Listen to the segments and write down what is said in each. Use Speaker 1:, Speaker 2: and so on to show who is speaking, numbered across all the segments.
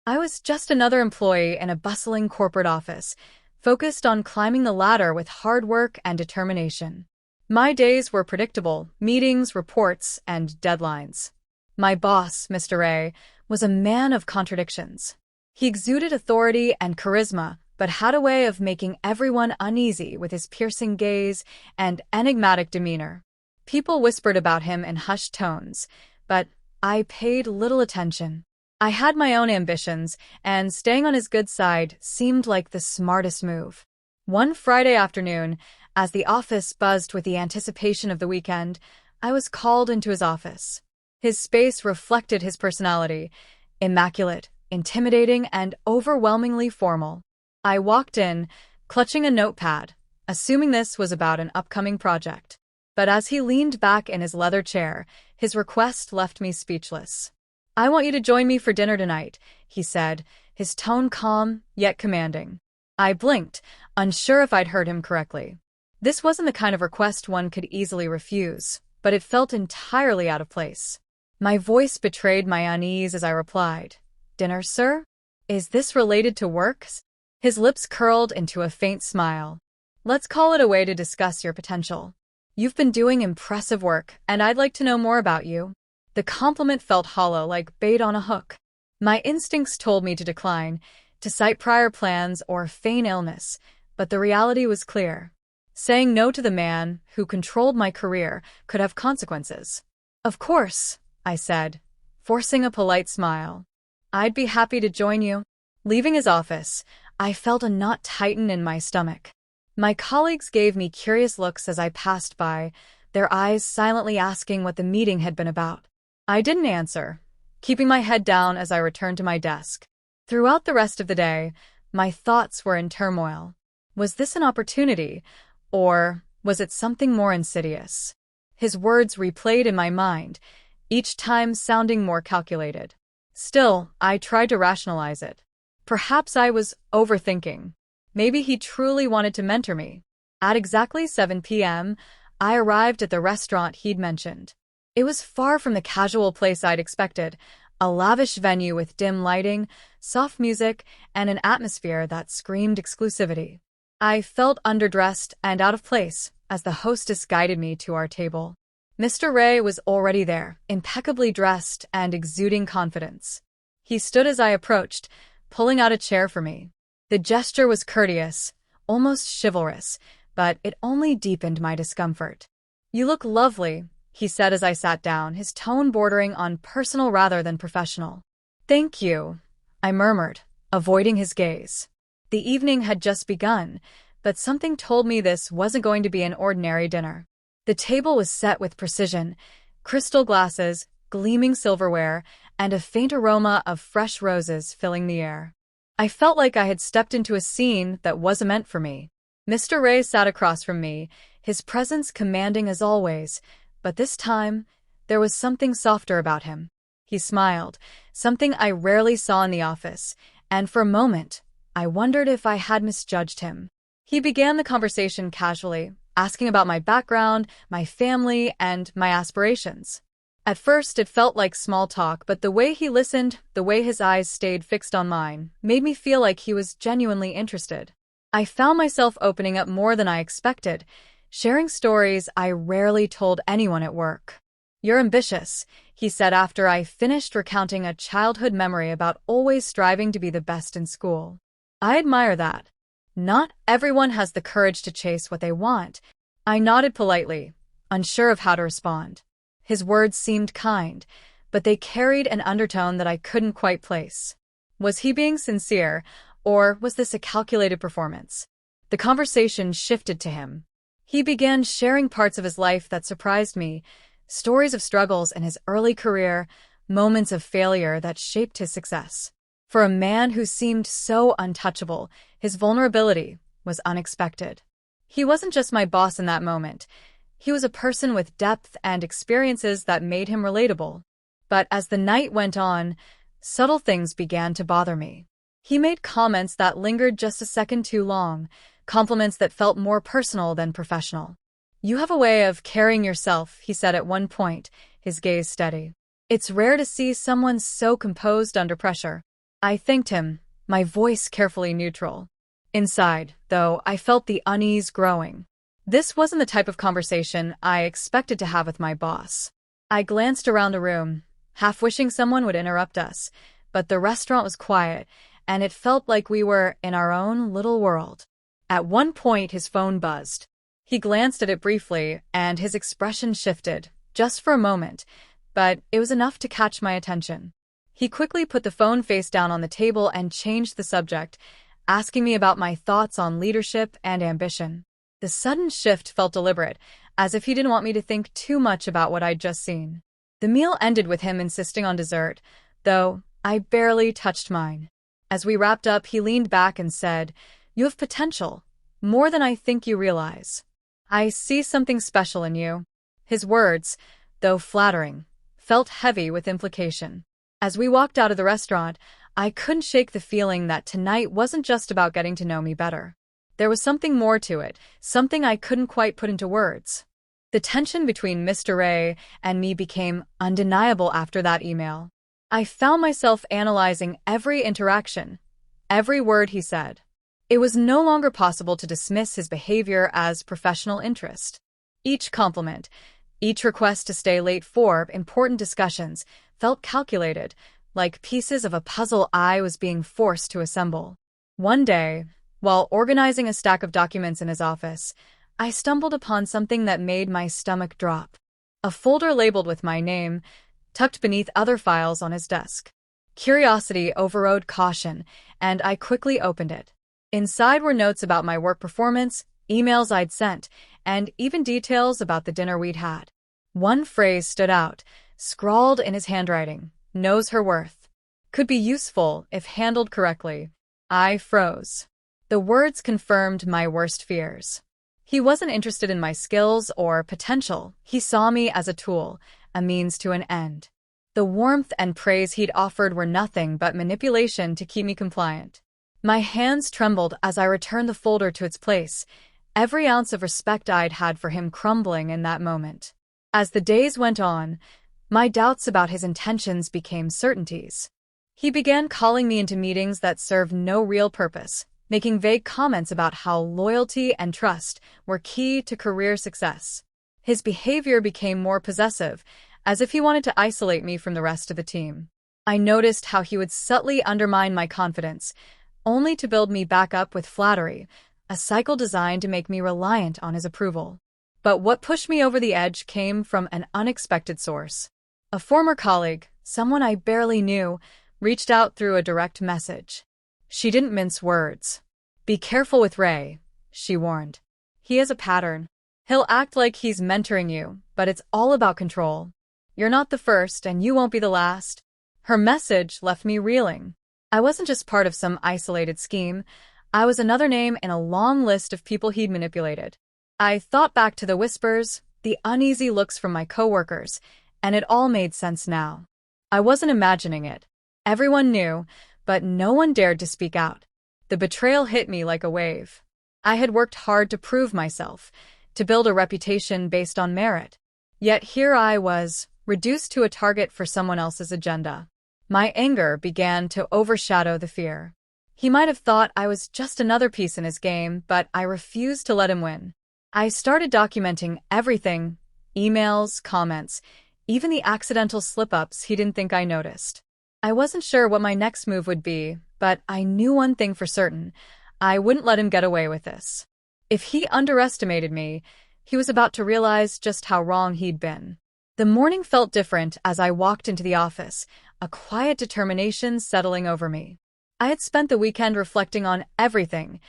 Speaker 1: I was just another employee in a bustling corporate office, focused on climbing the ladder with hard work and determination. My days were predictable: meetings, reports, and deadlines. My boss, Mr. A, was a man of contradictions. He exuded authority and charisma, but had a way of making everyone uneasy with his piercing gaze and enigmatic demeanor. People whispered about him in hushed tones, but I paid little attention. I had my own ambitions, and staying on his good side seemed like the smartest move. One Friday afternoon, as the office buzzed with the anticipation of the weekend, I was called into his office. His space reflected his personality: immaculate, intimidating, and overwhelmingly formal. I walked in, clutching a notepad, assuming this was about an upcoming project. But as he leaned back in his leather chair, his request left me speechless. "I want you to join me for dinner tonight," he said, his tone calm yet commanding. I blinked, unsure if I'd heard him correctly. This wasn't the kind of request one could easily refuse, but it felt entirely out of place. My voice betrayed my unease as I replied, "Dinner, sir? Is this related to work?" His lips curled into a faint smile. "Let's call it a way to discuss your potential. You've been doing impressive work, and I'd like to know more about you." The compliment felt hollow, like bait on a hook. My instincts told me to decline, to cite prior plans or feign illness, but the reality was clear. Saying no to the man who controlled my career could have consequences. "Of course," I said, forcing a polite smile. "I'd be happy to join you." Leaving his office, I felt a knot tighten in my stomach. My colleagues gave me curious looks as I passed by, their eyes silently asking what the meeting had been about. I didn't answer, keeping my head down as I returned to my desk. Throughout the rest of the day, my thoughts were in turmoil. Was this an opportunity, or was it something more insidious? His words replayed in my mind, each time sounding more calculated. Still, I tried to rationalize it. Perhaps I was overthinking. Maybe he truly wanted to mentor me. At exactly 7 p.m., I arrived at the restaurant he'd mentioned. It was far from the casual place I'd expected, a lavish venue with dim lighting, soft music, and an atmosphere that screamed exclusivity. I felt underdressed and out of place as the hostess guided me to our table. Mr. Ray was already there, impeccably dressed and exuding confidence. He stood as I approached, pulling out a chair for me. The gesture was courteous, almost chivalrous, but it only deepened my discomfort. "You look lovely," he said as I sat down, his tone bordering on personal rather than professional. "Thank you," I murmured, avoiding his gaze. The evening had just begun, but something told me this wasn't going to be an ordinary dinner. The table was set with precision: crystal glasses, gleaming silverware, and a faint aroma of fresh roses filling the air. I felt like I had stepped into a scene that wasn't meant for me. Mr. Ray sat across from me, his presence commanding as always, but this time, there was something softer about him. He smiled, something I rarely saw in the office, and for a moment, I wondered if I had misjudged him. He began the conversation casually, asking about my background, my family, and my aspirations. At first, it felt like small talk, but the way he listened, the way his eyes stayed fixed on mine, made me feel like he was genuinely interested. I found myself opening up more than I expected, sharing stories I rarely told anyone at work. "You're ambitious," he said after I finished recounting a childhood memory about always striving to be the best in school. "I admire that. Not everyone has the courage to chase what they want." I nodded politely, unsure of how to respond. His words seemed kind, but they carried an undertone that I couldn't quite place. Was he being sincere, or was this a calculated performance? The conversation shifted to him. He began sharing parts of his life that surprised me, stories of struggles in his early career, moments of failure that shaped his success. For a man who seemed so untouchable, his vulnerability was unexpected. He wasn't just my boss in that moment. He was a person with depth and experiences that made him relatable. But as the night went on, subtle things began to bother me. He made comments that lingered just a second too long, compliments that felt more personal than professional. "You have a way of carrying yourself," he said at one point, his gaze steady. "It's rare to see someone so composed under pressure." I thanked him, my voice carefully neutral. Inside, though, I felt the unease growing. This wasn't the type of conversation I expected to have with my boss. I glanced around the room, half wishing someone would interrupt us, but the restaurant was quiet, and it felt like we were in our own little world. At one point, his phone buzzed. He glanced at it briefly, and his expression shifted, just for a moment, but it was enough to catch my attention. He quickly put the phone face down on the table and changed the subject, asking me about my thoughts on leadership and ambition. The sudden shift felt deliberate, as if he didn't want me to think too much about what I'd just seen. The meal ended with him insisting on dessert, though I barely touched mine. As we wrapped up, he leaned back and said, "You have potential, more than I think you realize. I see something special in you." His words, though flattering, felt heavy with implication. As we walked out of the restaurant, I couldn't shake the feeling that tonight wasn't just about getting to know me better. There was something more to it, something I couldn't quite put into words. The tension between Mr. Ray and me became undeniable after that email. I found myself analyzing every interaction, every word he said. It was no longer possible to dismiss his behavior as professional interest. Each compliment, each request to stay late for important discussions felt calculated, like pieces of a puzzle I was being forced to assemble. One day, while organizing a stack of documents in his office, I stumbled upon something that made my stomach drop. A folder labeled with my name, tucked beneath other files on his desk. Curiosity overrode caution, and I quickly opened it. Inside were notes about my work performance, emails I'd sent, and even details about the dinner we'd had. One phrase stood out, scrawled in his handwriting, "Knows her worth." Could be useful if handled correctly. I froze. The words confirmed my worst fears. He wasn't interested in my skills or potential. He saw me as a tool, a means to an end. The warmth and praise he'd offered were nothing but manipulation to keep me compliant. My hands trembled as I returned the folder to its place, every ounce of respect I'd had for him crumbling in that moment. As the days went on, my doubts about his intentions became certainties. He began calling me into meetings that served no real purpose, making vague comments about how loyalty and trust were key to career success. His behavior became more possessive, as if he wanted to isolate me from the rest of the team. I noticed how he would subtly undermine my confidence, only to build me back up with flattery, a cycle designed to make me reliant on his approval. But what pushed me over the edge came from an unexpected source. A former colleague, someone I barely knew, reached out through a direct message. She didn't mince words. "Be careful with Ray," she warned. "He has a pattern. He'll act like he's mentoring you, but it's all about control. You're not the first, and you won't be the last." Her message left me reeling. I wasn't just part of some isolated scheme. I was another name in a long list of people he'd manipulated. I thought back to the whispers, the uneasy looks from my coworkers, and it all made sense now. I wasn't imagining it. Everyone knew, but no one dared to speak out. The betrayal hit me like a wave. I had worked hard to prove myself, to build a reputation based on merit. Yet here I was, reduced to a target for someone else's agenda. My anger began to overshadow the fear. He might have thought I was just another piece in his game, but I refused to let him win. I started documenting everything, emails, comments, even the accidental slip-ups he didn't think I noticed. I wasn't sure what my next move would be, but I knew one thing for certain: I wouldn't let him get away with this. If he underestimated me, he was about to realize just how wrong he'd been. The morning felt different as I walked into the office, a quiet determination settling over me. I had spent the weekend reflecting on everything,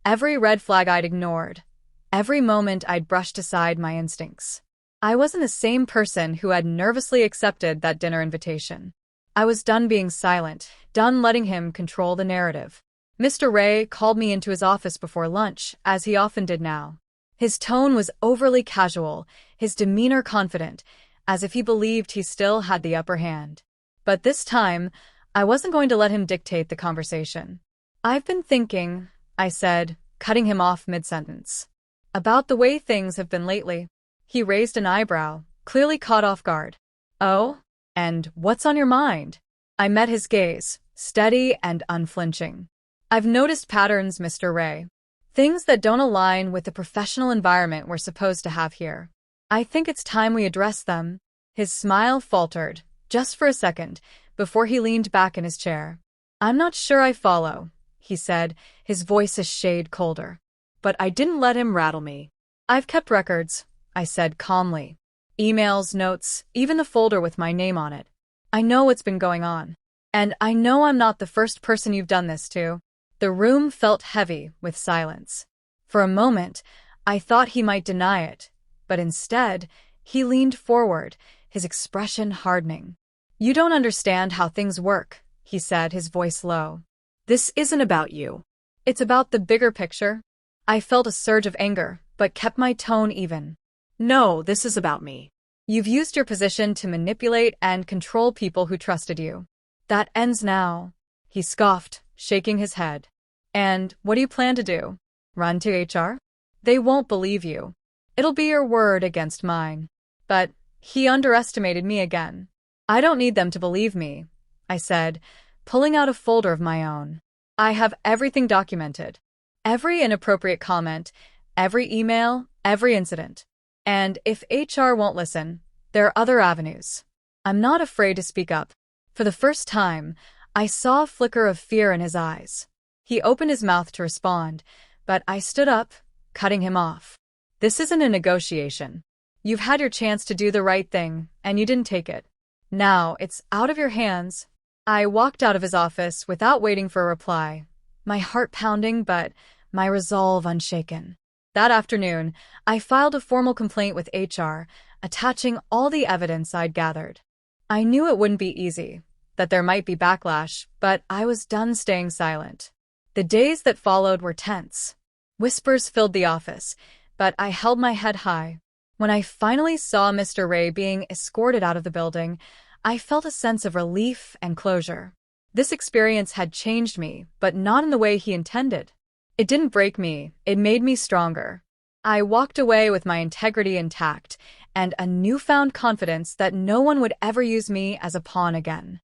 Speaker 1: every red flag I'd ignored, every moment I'd brushed aside my instincts. I wasn't the same person who had nervously accepted that dinner invitation. I was done being silent, done letting him control the narrative. Mr. Ray called me into his office before lunch, as he often did now. His tone was overly casual, his demeanor confident, as if he believed he still had the upper hand. But this time, I wasn't going to let him dictate the conversation. "I've been thinking," I said, cutting him off mid-sentence, "about the way things have been lately." He raised an eyebrow, clearly caught off guard. "Oh? And what's on your mind?" I met his gaze, steady and unflinching. "I've noticed patterns, Mr. Ray. Things that don't align with the professional environment we're supposed to have here. I think it's time we address them." His smile faltered, just for a second, before he leaned back in his chair. "I'm not sure I follow," he said, his voice a shade colder. "But I didn't let him rattle me." "I've kept records," I said calmly. "Emails, notes, even the folder with my name on it. I know what's been going on. And I know I'm not the first person you've done this to." The room felt heavy with silence. For a moment, I thought he might deny it, but instead, he leaned forward, his expression hardening. "You don't understand how things work," he said, his voice low. "This isn't about you. It's about the bigger picture." I felt a surge of anger, but kept my tone even. "No, this is about me. You've used your position to manipulate and control people who trusted you. That ends now," he scoffed, shaking his head. "And what do you plan to do? Run to HR? They won't believe you. It'll be your word against mine." But he underestimated me again. "I don't need them to believe me," I said, pulling out a folder of my own. "I have everything documented. Every inappropriate comment, every email, every incident. And if HR won't listen, there are other avenues." I'm not afraid to speak up. For the first time, I saw a flicker of fear in his eyes. He opened his mouth to respond, but I stood up, cutting him off. "This isn't a negotiation. You've had your chance to do the right thing, and you didn't take it. Now it's out of your hands." I walked out of his office without waiting for a reply, my heart pounding but my resolve unshaken. That afternoon, I filed a formal complaint with HR, attaching all the evidence I'd gathered. I knew it wouldn't be easy, that there might be backlash, but I was done staying silent. The days that followed were tense. Whispers filled the office, but I held my head high. When I finally saw Mr. Ray being escorted out of the building, I felt a sense of relief and closure. This experience had changed me, but not in the way he intended. It didn't break me, it made me stronger. I walked away with my integrity intact and a newfound confidence that no one would ever use me as a pawn again.